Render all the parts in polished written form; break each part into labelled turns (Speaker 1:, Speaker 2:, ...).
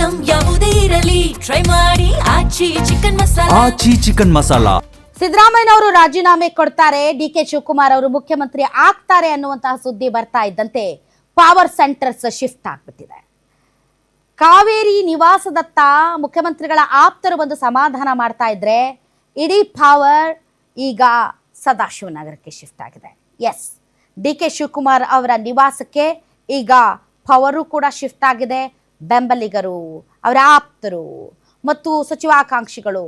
Speaker 1: Item ಯಾವುದೇ ಇರಲಿ try ಮಾಡಿ ಆಚಿ ಚಿಕನ್ ಮಸಾಲಾ.
Speaker 2: ಸಿದ್ದರಾಮಯ್ಯನವರು ರಾಜೀನಾಮೆ ಕೊಡ್ತಾರೆ, ಡಿಕೆ ಶಿವಕುಮಾರ್ ಅವರು ಮುಖ್ಯಮಂತ್ರಿ ಆಗ್ತಾರೆ ಅನ್ನುವಂತಹ ಸುದ್ದಿ ಬರ್ತಾ ಇದ್ದಂತೆ ಪವರ್ ಸೆಂಟರ್ಸ್ ಶಿಫ್ಟ್ ಆಗ್ಬಿಟ್ಟಿದೆ. ಕಾವೇರಿ ನಿವಾಸದತ್ತ ಮುಖ್ಯಮಂತ್ರಿಗಳ ಆಪ್ತರು ಬಂದು ಸಮಾಧಾನ ಮಾಡ್ತಾ ಇದ್ರೆ ಇಡೀ ಪವರ್ ಈಗ ಸದಾಶಿವನಗರಕ್ಕೆ ಶಿಫ್ಟ್ ಆಗಿದೆ. ಎಸ್, ಡಿಕೆ ಶಿವಕುಮಾರ್ ಅವರ ನಿವಾಸಕ್ಕೆ ಈಗ ಪವರು ಕೂಡ ಶಿಫ್ಟ್ ಆಗಿದೆ. ಬೆಂಬಲಿಗರು, ಅವರ ಆಪ್ತರು ಮತ್ತು ಸಚಿವಾಕಾಂಕ್ಷಿಗಳು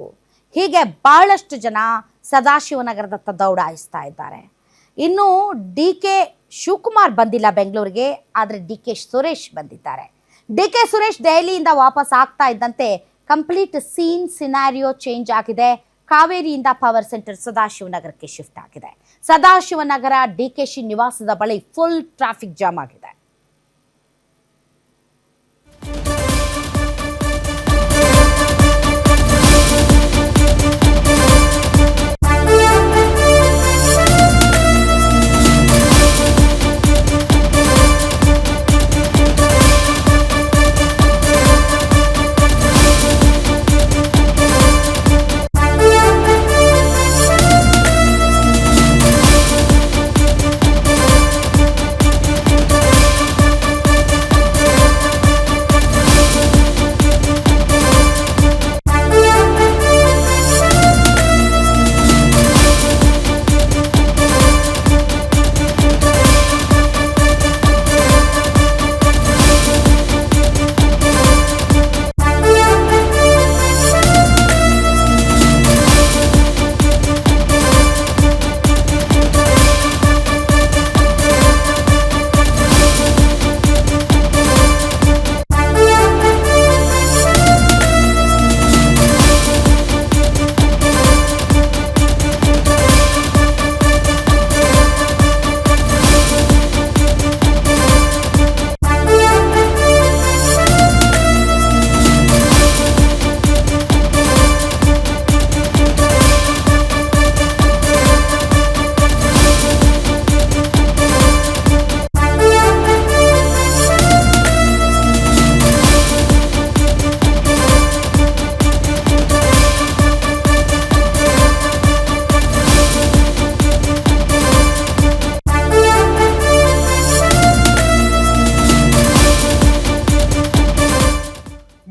Speaker 2: ಹೀಗೆ ಬಹಳಷ್ಟು ಜನ ಸದಾಶಿವನಗರದತ್ತ ದೌಡಾಯಿಸ್ತಾ ಇದ್ದಾರೆ. ಇನ್ನು ಡಿ ಕೆ ಶಿವಕುಮಾರ್ ಬಂದಿಲ್ಲ ಬೆಂಗಳೂರಿಗೆ, ಆದರೆ ಡಿ ಕೆ ಸುರೇಶ್ ಬಂದಿದ್ದಾರೆ. ಡಿ ಕೆ ಸುರೇಶ್ ದೆಹಲಿಯಿಂದ ವಾಪಸ್ ಆಗ್ತಾ ಇದ್ದಂತೆ ಕಂಪ್ಲೀಟ್ ಸಿನಾರಿಯೋ ಚೇಂಜ್ ಆಗಿದೆ. ಕಾವೇರಿಯಿಂದ ಪವರ್ ಸೆಂಟರ್ ಸದಾಶಿವನಗರಕ್ಕೆ ಶಿಫ್ಟ್ ಆಗಿದೆ. ಸದಾಶಿವನಗರ ಡಿಕೆಶಿ ನಿವಾಸದ ಬಳಿ ಫುಲ್ ಟ್ರಾಫಿಕ್ ಜಾಮ್ ಆಗಿದೆ.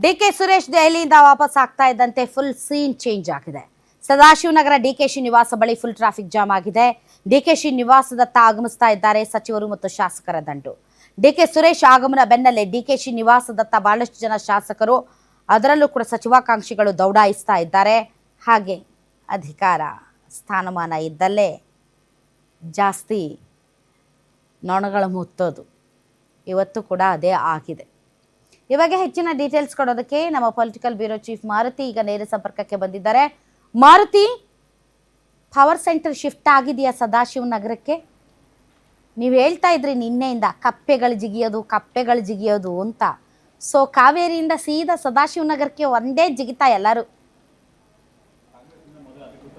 Speaker 2: ಡಿಕೆ ಸುರೇಶ್ ದೆಹಲಿಯಿಂದ ವಾಪಸ್ ಆಗ್ತಾ ಇದ್ದಂತೆ ಫುಲ್ ಸೀನ್ ಚೇಂಜ್ ಆಗಿದೆ. ಸದಾಶಿವನಗರ ಡಿಕೆಶಿ ನಿವಾಸ ಬಳಿ ಫುಲ್ ಟ್ರಾಫಿಕ್ ಜಾಮ್ ಆಗಿದೆ. ಡಿಕೆಶಿ ನಿವಾಸದತ್ತ ಆಗಮಿಸ್ತಾ ಇದ್ದಾರೆ ಸಚಿವರು ಮತ್ತು ಶಾಸಕರ ದಂಡು. ಡಿಕೆ ಸುರೇಶ್ ಆಗಮನ ಬೆನ್ನಲ್ಲೇ ಡಿಕೆಶಿ ನಿವಾಸದತ್ತ ಬಹಳಷ್ಟು ಜನ ಶಾಸಕರು, ಅದರಲ್ಲೂ ಕೂಡ ಸಚಿವಾಕಾಂಕ್ಷಿಗಳು ದೌಡಾಯಿಸ್ತಾ ಇದ್ದಾರೆ. ಹಾಗೆ ಅಧಿಕಾರ ಸ್ಥಾನಮಾನ ಇದ್ದಲ್ಲೇ ಜಾಸ್ತಿ ನೊಣಗಳ ಮುತ್ತೋದು ಇವತ್ತು ಕೂಡ ಅದೇ ಆಗಿದೆ. ಈ ಬಗ್ಗೆ ಹೆಚ್ಚಿನ ಡೀಟೇಲ್ಸ್ ಕೊಡೋದಕ್ಕೆ ನಮ್ಮ ಪೊಲಿಟಿಕಲ್ ಬ್ಯೂರೋ ಚೀಫ್ ಮಾರುತಿ ಈಗ ನೇರ ಸಂಪರ್ಕಕ್ಕೆ ಬಂದಿದ್ದಾರೆ. ಮಾರುತಿ, ಪವರ್ ಸೆಂಟರ್ ಶಿಫ್ಟ್ ಆಗಿದೆಯಾ ಸದಾಶಿವನಗರಕ್ಕೆ? ನೀವು ಹೇಳ್ತಾ ಇದ್ರಿ ನಿನ್ನೆಯಿಂದ ಕಪ್ಪೆಗಳು ಜಿಗಿಯೋದು ಅಂತ. ಸೊ ಕಾವೇರಿಯಿಂದ ಸೀದಾ ಸದಾಶಿವನಗರಕ್ಕೆ ಒಂದೇ ಜಿಗಿತಾ ಎಲ್ಲರೂ?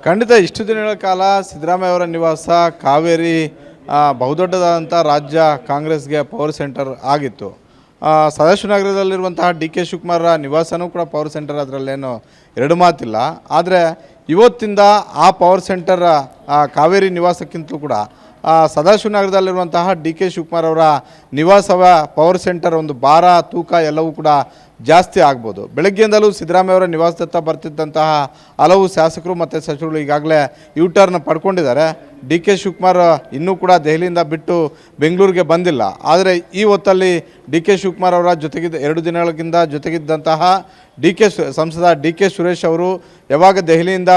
Speaker 3: ಖಂಡಿತ ಇಷ್ಟು ದಿನಗಳ ಕಾಲ ಸಿದ್ದರಾಮಯ್ಯ ಅವರ ನಿವಾಸ ಕಾವೇರಿ ಬಹುದೊಡ್ಡದಾದಂಥ ರಾಜ್ಯ ಕಾಂಗ್ರೆಸ್ಗೆ ಪವರ್ ಸೆಂಟರ್ ಆಗಿತ್ತು. ಸದಾಶಿವನಗರದಲ್ಲಿರುವಂತಹ ಡಿ ಕೆ ಶಿವಕುಮಾರ್ ನಿವಾಸನೂ ಕೂಡ ಪವರ್ ಸೆಂಟರ್, ಅದರಲ್ಲೇನು ಎರಡು ಮಾತಿಲ್ಲ. ಆದರೆ ಇವತ್ತಿಂದ ಆ ಪವರ್ ಸೆಂಟರ್ ಕಾವೇರಿ ನಿವಾಸಕ್ಕಿಂತಲೂ ಕೂಡ ಸದಾಶಿವನಗರದಲ್ಲಿರುವಂತಹ ಡಿ ಕೆ ಶಿವಕುಮಾರ್ ಅವರ ನಿವಾಸವ ಪವರ್ ಸೆಂಟರ್ ಒಂದು ಭಾರ ತೂಕ ಎಲ್ಲವೂ ಕೂಡ ಜಾಸ್ತಿ ಆಗ್ಬೋದು. ಬೆಳಗ್ಗೆಯಿಂದಲೂ ಸಿದ್ದರಾಮಯ್ಯ ಅವರ ನಿವಾಸದತ್ತ ಬರ್ತಿದ್ದಂತಹ ಹಲವು ಶಾಸಕರು ಮತ್ತು ಸಚಿವರು ಈಗಾಗಲೇ ಯೂಟರ್ನ್ ಪಡ್ಕೊಂಡಿದ್ದಾರೆ. ಡಿ ಕೆ ಶಿವಕುಮಾರ್ ಇನ್ನೂ ಕೂಡ ದೆಹಲಿಯಿಂದ ಬಿಟ್ಟು ಬೆಂಗಳೂರಿಗೆ ಬಂದಿಲ್ಲ. ಆದರೆ ಈ ಹೊತ್ತಲ್ಲಿ ಡಿ ಕೆ ಶಿವಕುಮಾರ್ ಅವರ ಜೊತೆಗಿದ್ದ 2 ದಿನಗಳಿಂದ ಜೊತೆಗಿದ್ದಂತಹ ಸಂಸದ ಡಿ ಕೆ ಸುರೇಶ್ ಅವರು ಯಾವಾಗ ದೆಹಲಿಯಿಂದ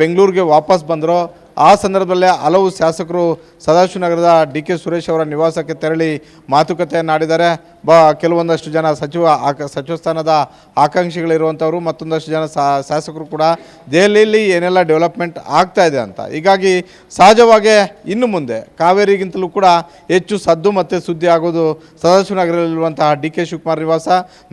Speaker 3: ಬೆಂಗಳೂರಿಗೆ ವಾಪಸ್ ಬಂದರೋ ಆ ಸಂದರ್ಭದಲ್ಲೇ ಹಲವು ಶಾಸಕರು ಸದಾಶಿವನಗರದ ಡಿ ಕೆ ಸುರೇಶ್ ಅವರ ನಿವಾಸಕ್ಕೆ ತೆರಳಿ ಮಾತುಕತೆಯನ್ನಾಡಿದ್ದಾರೆ. ಕೆಲವೊಂದಷ್ಟು ಜನ ಸಚಿವ ಸ್ಥಾನದ ಆಕಾಂಕ್ಷಿಗಳಿರುವಂಥವರು, ಮತ್ತೊಂದಷ್ಟು ಜನ ಶಾಸಕರು ಕೂಡ ದೆಹಲಿಯಲ್ಲಿ ಏನೆಲ್ಲ ಡೆವಲಪ್ಮೆಂಟ್ ಆಗ್ತಾ ಇದೆ ಅಂತ. ಹೀಗಾಗಿ ಸಹಜವಾಗಿ ಇನ್ನು ಮುಂದೆ ಕಾವೇರಿಗಿಂತಲೂ ಕೂಡ ಹೆಚ್ಚು ಸದ್ದು ಮತ್ತು ಸುದ್ದಿ ಆಗೋದು ಸದಾಶಿವನಗರದಲ್ಲಿರುವಂತಹ ಡಿ ಕೆ ಶಿವಕುಮಾರ್ ನಿವಾಸ.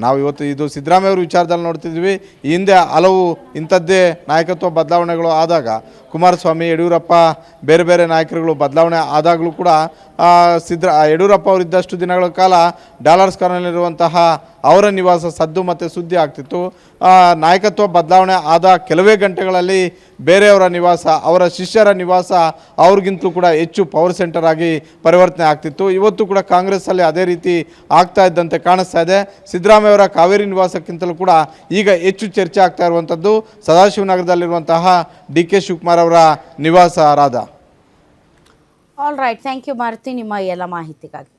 Speaker 3: ನಾವು ಇವತ್ತು ಇದು ಸಿದ್ದರಾಮಯ್ಯ ಅವರ ವಿಚಾರದಲ್ಲಿ ನೋಡ್ತಿದ್ವಿ. ಈ ಹಿಂದೆ ಹಲವು ಇಂಥದ್ದೇ ನಾಯಕತ್ವ ಬದಲಾವಣೆಗಳು ಆದಾಗ, ಕುಮಾರಸ್ವಾಮಿ, ಯಡಿಯೂರಪ್ಪ, ಬೇರೆ ಬೇರೆ ನಾಯಕರುಗಳು ಬದಲಾವಣೆ ಆದಾಗಲೂ ಕೂಡ ಯಡಿಯೂರಪ್ಪ ಅವರಿದ್ದಷ್ಟು ದಿನಗಳ ಕಾಲ ಡಾಲರ್ಸ್ ಕಾರ್ನಲ್ಲಿರುವಂತಹ ಅವರ ನಿವಾಸ ಸದ್ದು ಮತ್ತು ಸುದ್ದಿ ಆಗ್ತಿತ್ತು. ನಾಯಕತ್ವ ಬದಲಾವಣೆ ಆದ ಕೆಲವೇ ಗಂಟೆಗಳಲ್ಲಿ ಬೇರೆಯವರ ನಿವಾಸ, ಅವರ ಶಿಷ್ಯರ ನಿವಾಸ ಅವ್ರಿಗಿಂತಲೂ ಕೂಡ ಹೆಚ್ಚು ಪವರ್ ಸೆಂಟರ್ ಆಗಿ ಪರಿವರ್ತನೆ ಆಗ್ತಿತ್ತು. ಇವತ್ತು ಕೂಡ ಕಾಂಗ್ರೆಸ್ಸಲ್ಲಿ ಅದೇ ರೀತಿ ಆಗ್ತಾ ಇದ್ದಂತೆ ಕಾಣಿಸ್ತಾ ಇದೆ. ಸಿದ್ದರಾಮಯ್ಯ ಅವರ ಕಾವೇರಿ ನಿವಾಸಕ್ಕಿಂತಲೂ ಕೂಡ ಈಗ ಹೆಚ್ಚು ಚರ್ಚೆ ಆಗ್ತಾ ಇರುವಂಥದ್ದು ಸದಾಶಿವನಗರದಲ್ಲಿರುವಂತಹ ಡಿ ಕೆ ಶಿವಕುಮಾರ್ ಅವರ ನಿವಾಸ. Radha.
Speaker 2: All right, thank you Maruti ನಿಮ್ಮ ಎಲ್ಲ ಮಾಹಿತಿಗಾಗಿ.